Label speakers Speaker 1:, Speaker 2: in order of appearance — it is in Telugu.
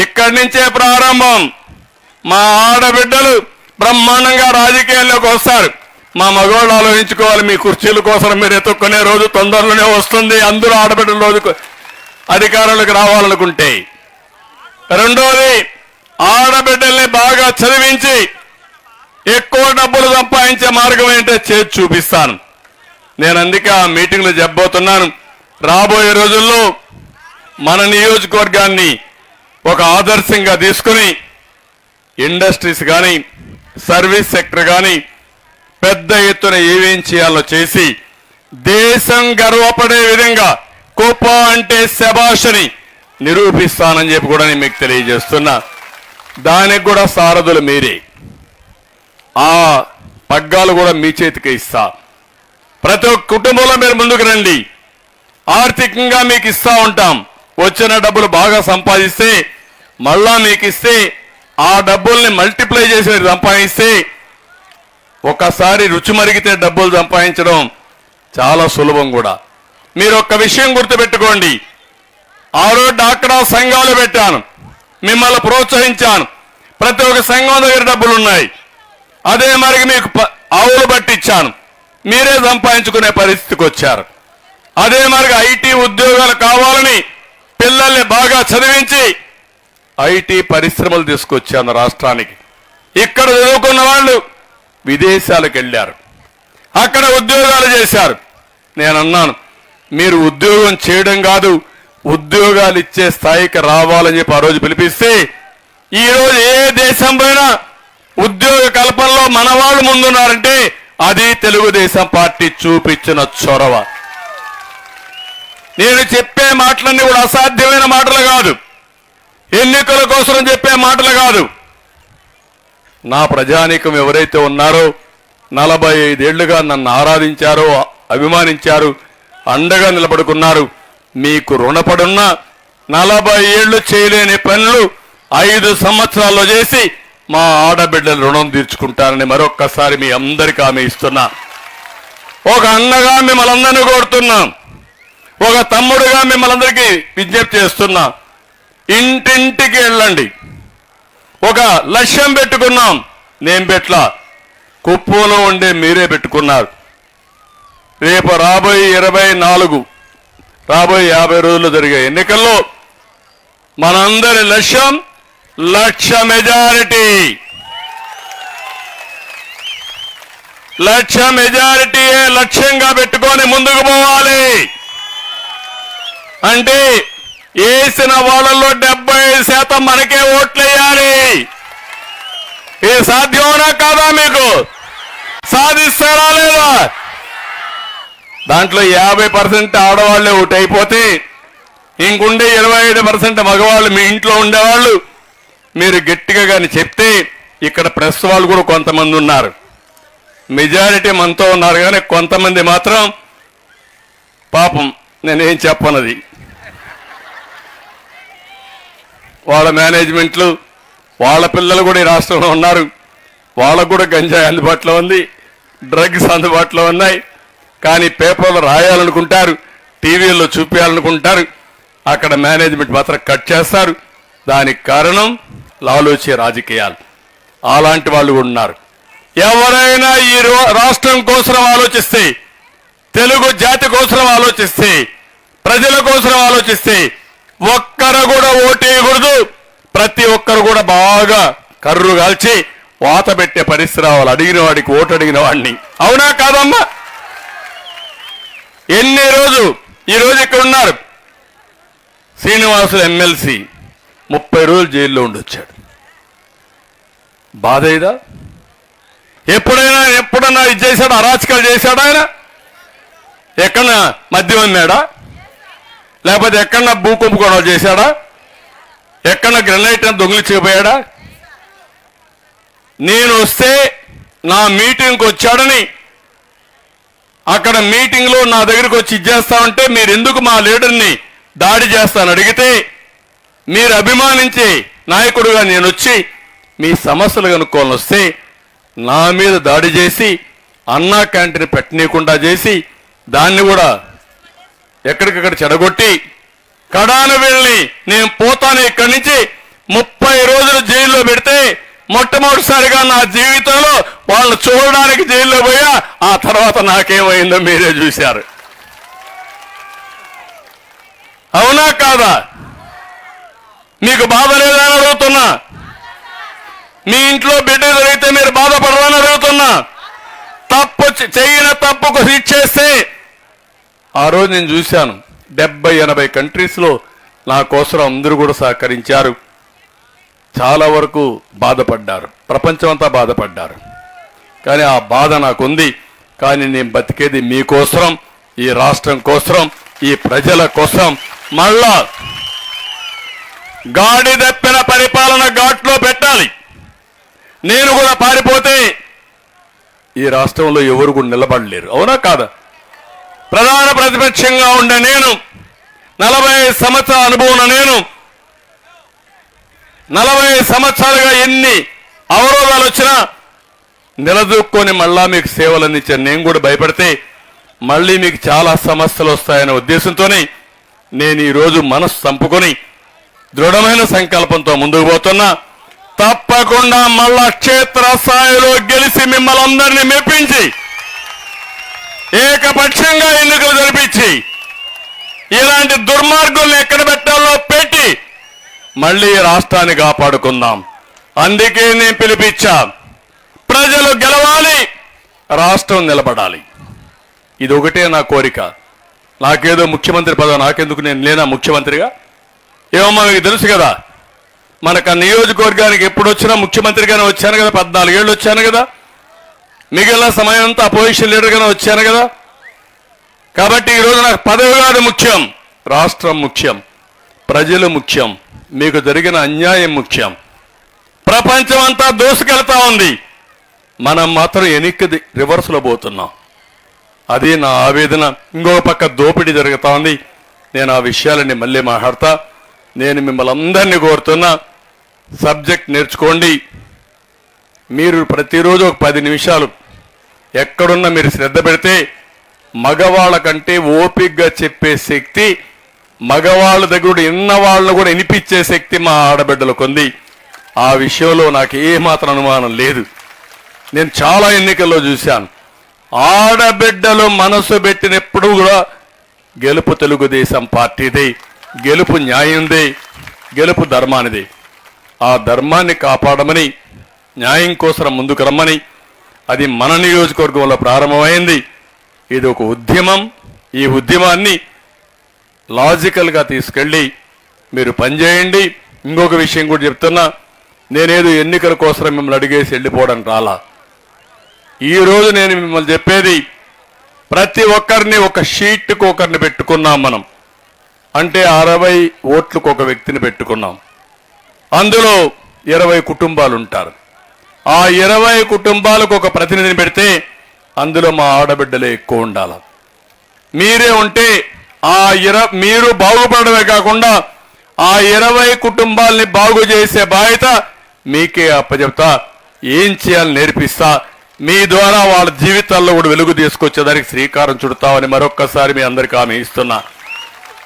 Speaker 1: ఇక్కడి నుంచే ప్రారంభం. మా ఆడబిడ్డలు బ్రహ్మాండంగా రాజకీయాల్లోకి వస్తారు. మా మగవాళ్ళు ఆలోచించుకోవాలి, మీ కుర్చీల కోసం మీరు ఎత్తుక్కునే రోజు తొందరలోనే వస్తుంది. అందరూ ఆడబిడ్డల రోజు అధికారంలోకి రావాలనుకుంటే. రెండోది, ఆడబిడ్డల్ని బాగా చదివించి ఎక్కువ డబ్బులు సంపాదించే మార్గం ఏంటో చేసి చూపిస్తాను. నేను అందుకే ఆ మీటింగ్లో చెప్పబోతున్నాను. రాబోయే రోజుల్లో మన నియోజకవర్గాన్ని ఒక ఆదర్శంగా తీసుకుని ఇండస్ట్రీస్ కానీ సర్వీస్ సెక్టర్ కానీ పెద్ద ఎత్తున ఏమేం చేయాలో చేసి దేశం గర్వపడే విధంగా కుప్ప అంటే శభాషని నిరూపిస్తానని చెప్పి కూడా నేను మీకు తెలియజేస్తున్నా. దానికి కూడా సారథులు మీరే. ఆ పగ్గాలు కూడా మీ చేతికి ఇస్తా. ప్రతి ఒక్క కుటుంబంలో మీరు ముందుకు రండి. ఆర్థికంగా మీకు ఇస్తా ఉంటాం. వచ్చిన డబ్బులు బాగా సంపాదిస్తే మళ్ళా మీకు ఇస్తే ఆ డబ్బుల్ని మల్టిప్లై చేసి మీరు సంపాదిస్తే ఒకసారి రుచి మరిగితే డబ్బులు సంపాదించడం చాలా సులభం కూడా. మీరు ఒక్క విషయం గుర్తుపెట్టుకోండి. ఆ రోజు డాక్రా సంఘాలు పెట్టాను, మిమ్మల్ని ప్రోత్సహించాను. ప్రతి ఒక్క సంఘం దగ్గర డబ్బులు ఉన్నాయి. అదే మరికి మీకు ఆవులు పట్టించాను, మీరే సంపాదించుకునే పరిస్థితికి వచ్చారు. అదే మరికి ఐటీ ఉద్యోగాలు కావాలని పిల్లల్ని బాగా చదివించి ఐటీ పరిశ్రమలు తీసుకొచ్చాను రాష్ట్రానికి. ఇక్కడ చదువుకున్న వాళ్ళు విదేశాలకు వెళ్ళారు, అక్కడ ఉద్యోగాలు చేశారు. నేను అన్నాను, మీరు ఉద్యోగం చేయడం కాదు, ఉద్యోగాలు ఇచ్చే స్థాయికి రావాలని చెప్పి ఆ రోజు పిలిపిస్తే ఈరోజు ఏ దేశం పైన ఉద్యోగ కల్పనలో మన వాళ్ళు ముందున్నారంటే అది తెలుగుదేశం పార్టీ చూపించిన చొరవ. నేను చెప్పే మాటలన్నీ కూడా అసాధ్యమైన మాటలు కాదు, ఎన్నికల కోసం చెప్పే మాటలు కాదు. నా ప్రజానీకం ఎవరైతే ఉన్నారో 45 ఏళ్లుగా నన్ను ఆరాధించారో, అభిమానించారు, అండగా నిలబడుకున్నారు, మీకు రుణపడున్న 40 ఏళ్లు చేయలేని పనులు 5 సంవత్సరాల్లో చేసి మా ఆడబిడ్డలు రుణం తీర్చుకుంటారని మరొక్కసారి మీ అందరికీ హామీ ఇస్తున్నా. ఒక అన్నగా మిమ్మల్ని అందరినీ కోరుతున్నాం, ఒక తమ్ముడుగా మిమ్మల్ని అందరికీ విజ్ఞప్తి చేస్తున్నా. ఇంటింటికి వెళ్ళండి. ఒక లక్ష్యం పెట్టుకున్నాం, నేను పెట్ల, కుప్పంలో ఉండే మీరే పెట్టుకున్నారు. రేపు రాబోయే 24 రాబోయే 50 రోజుల్లో జరిగే ఎన్నికల్లో మనందరి లక్ష్యం 1,00,000 మెజారిటీ. 1,00,000 మెజారిటీయే లక్ష్యంగా పెట్టుకొని ముందుకు పోవాలి. అంటే వేసిన వాళ్ళల్లో 75% మనకే ఓట్లేయాలి. ఇది సాధ్యమవునా కాదా? మీకు సాధిస్తారా లేదా? దాంట్లో 50% ఆడవాళ్లే ఓటు అయిపోతే ఇంకుండే 25% మగవాళ్ళు మీ ఇంట్లో ఉండేవాళ్ళు. మీరు గట్టిగా కానీ చెప్తే ఇక్కడ ప్రెస్ వాళ్ళు కూడా కొంతమంది ఉన్నారు, మెజారిటీ మనతో ఉన్నారు, కానీ కొంతమంది మాత్రం పాపం నేనేం చెప్పనది, వాళ్ళ మేనేజ్మెంట్లు వాళ్ళ పిల్లలు కూడా ఈ రాష్ట్రంలో ఉన్నారు. వాళ్ళకు కూడా గంజాయి అందుబాటులో ఉంది, డ్రగ్స్ అందుబాటులో ఉన్నాయి. కానీ పేపర్లో రాయాలనుకుంటారు, టీవీల్లో చూపించాలనుకుంటారు, అక్కడ మేనేజ్మెంట్ మాత్రం కట్ చేస్తారు. దానికి కారణం లాలూచే రాజకీయాలు. అలాంటి వాళ్ళు కూడా ఉన్నారు. ఎవరైనా ఈ రాష్ట్రం కోసం ఆలోచిస్తే, తెలుగు జాతి కోసం ఆలోచిస్తే, ప్రజల కోసం ఆలోచిస్తే ఒక్కరు కూడా ఓటేయకూడదు. ప్రతి ఒక్కరు కూడా బాగా కర్రు కాల్చి వాత పెట్టే పరిస్థితి రావాలి. అడిగిన వాడికి ఓటు అడిగిన వాడిని. అవునా కాదమ్మా? ఈ రోజు ఇక్కడ ఉన్నారు శ్రీనివాసులు ఎమ్మెల్సీ, 30 రోజులు జైల్లో ఉండొచ్చాడు. బాధ ఇదా? ఎప్పుడన్నా ఇది చేశాడు, అరాచకాలు చేశాడు ఆయన? ఎక్కడన్నా మద్యం అమ్మాడా? లేకపోతే ఎక్కడన్నా భూ కుంభకోణాలు చేశాడా? ఎక్కడన్నా గ్రెనైట్ దొంగిలించకపోయాడా? నేను వస్తే నా మీటింగ్కి వచ్చాడని అక్కడ మీటింగ్లో నా దగ్గరికి వచ్చి ఇచ్చేస్తామంటే మీరు ఎందుకు మా లీడర్ని దాడి చేస్తాను అడిగితే, మీరు అభిమానించే నాయకుడుగా నేను వచ్చి మీ సమస్యలు కనుక్కోవాలని వస్తే నా మీద దాడి చేసి అన్నా క్యాంటీన్ పెట్టనీయకుండా చేసి దాన్ని కూడా ఎక్కడికక్కడ చెడగొట్టి కడాన వెళ్ళి నేను పోతాను ఇక్కడి నుంచి, 30 రోజులు జైల్లో పెడితే మొట్టమొదటిసారిగా నా జీవితంలో వాళ్ళని చూడడానికి జైల్లో పోయా. ఆ తర్వాత నాకేమైందో మీరే చూశారు. అవునా కాదా? మీకు బాధ లేదని అడుగుతున్నా. మీ ఇంట్లో బిడ్డ జరిగితే మీరు బాధపడరని అడుగుతున్నా. తప్పు చేయని తప్పుకు శిక్షేస్తే ఆ రోజు నేను చూశాను 70-80 కంట్రీస్లో నా కోసం అందరూ కూడా సహకరించారు. చాలా వరకు బాధపడ్డారు, ప్రపంచమంతా బాధపడ్డారు. కానీ ఆ బాధ నాకుంది. కానీ నేను బతికేది మీకోసం, ఈ రాష్ట్రం కోసం, ఈ ప్రజల కోసం. మళ్ళా గాడి తప్పిన పరిపాలన ఘాట్లో పెట్టాలి. నేను కూడా పారిపోతే ఈ రాష్ట్రంలో ఎవరు కూడా నిలబడలేరు. అవునా కాదా? ప్రధాన ప్రతిపక్షంగా ఉండే నేను, 40 సంవత్సరాల అనుభవం నేను, 40 సంవత్సరాలుగా ఎన్ని అవరోధాలు వచ్చినా నిలదొక్కుని మళ్ళా మీకు సేవలు అందించాను. నేను కూడా భయపడితే మళ్ళీ మీకు చాలా సమస్యలు వస్తాయనే ఉద్దేశంతోనే నేను ఈరోజు మనసు చంపుకొని దృఢమైన సంకల్పంతో ముందుకు పోతున్నా. తప్పకుండా మళ్ళా క్షేత్రస్థాయిలో గెలిచి మిమ్మల్ని అందరినీ మెప్పించి ఏకపక్షంగా ఎన్నికలు జరిపించి ఇలాంటి దుర్మార్గుల్ని ఎక్కడ పెట్టాలో పెట్టి మళ్ళీ రాష్ట్రాన్ని కాపాడుకుందాం. అందుకే నేను పిలిపించా. ప్రజలు గెలవాలి, రాష్ట్రం నిలబడాలి. ఇది ఒకటే నా కోరిక. నాకేదో ముఖ్యమంత్రి పదవి నాకెందుకు, నేను లేనా ముఖ్యమంత్రిగా? ఏమమ్మా మీకు తెలుసు కదా, మనకు ఆ నియోజకవర్గానికి ఎప్పుడు వచ్చినా ముఖ్యమంత్రిగానే వచ్చాను కదా, 14 ఏళ్ళు వచ్చాను కదా, మిగిలిన సమయం అంతా అపోజిషన్ లీడర్గానే వచ్చాను కదా. కాబట్టి ఈరోజు నాకు పదవి కాదు ముఖ్యం, రాష్ట్రం ముఖ్యం, ప్రజలు ముఖ్యం, మీకు జరిగిన అన్యాయం ముఖ్యం. ప్రపంచం అంతా దూసుకెళ్తా ఉంది, మనం మాత్రం వెనక్కి రివర్స్లో పోతున్నాం. అది నా ఆవేదన. ఇంకో పక్క దోపిడీ జరుగుతూ ఉంది. నేను ఆ విషయాలని మళ్ళీ మాట్లాడతా. నేను మిమ్మల్ని అందరినీ కోరుతున్నా, సబ్జెక్ట్ నేర్చుకోండి. మీరు ప్రతిరోజు ఒక 10 నిమిషాలు ఎక్కడున్నా మీరు శ్రద్ధ పెడితే మగవాళ్ళ కంటే ఓపికగా చెప్పే శక్తి, మగవాళ్ళ దగ్గర ఇన్న వాళ్ళను కూడా వినిపించే శక్తి మా ఆడబిడ్డలకు ఉంది. ఆ విషయంలో నాకు ఏమాత్రం అనుమానం లేదు. నేను చాలా ఎన్నికల్లో చూశాను, ఆడబిడ్డలు మనసు పెట్టినప్పుడు కూడా గెలుపు తెలుగుదేశం పార్టీదే, గెలుపు న్యాయందే, గెలుపు ధర్మానిదే. ఆ ధర్మాన్ని కాపాడమని, న్యాయం కోసం ముందుకు రమ్మని, అది మన నియోజకవర్గంలో ప్రారంభమైంది. ఇది ఒక ఉద్యమం. ఈ ఉద్యమాన్ని లాజికల్గా తీసుకెళ్ళి మీరు పనిచేయండి. ఇంకొక విషయం కూడా చెప్తున్నా, నేనేదో ఎన్నికల కోసం మిమ్మల్ని అడిగేసి వెళ్ళిపోవడానికి రాలా. ఈరోజు నేను మిమ్మల్ని చెప్పేది, ప్రతి ఒక్కరిని ఒక షీట్కు ఒకరిని పెట్టుకున్నాం మనం. అంటే 60 ఓట్లకు ఒక వ్యక్తిని పెట్టుకున్నాం. అందులో 20 కుటుంబాలు ఉంటారు. ఆ 20 కుటుంబాలకు ఒక ప్రతినిధిని పెడితే అందులో మా ఆడబిడ్డలే ఎక్కువ ఉండాలి. మీరే ఉంటే మీరు బాగుపడమే కాకుండా ఆ 20 కుటుంబాలని బాగు చేసే బాధ్యత మీకే అప్పచెప్తా. ఏం చేయాలని నేర్పిస్తా. మీ ద్వారా వాళ్ళ జీవితాల్లో కూడా వెలుగు తీసుకొచ్చేదానికి శ్రీకారం చుడతామని మరొక్కసారి మీ అందరికీ హామీ ఇస్తున్నా.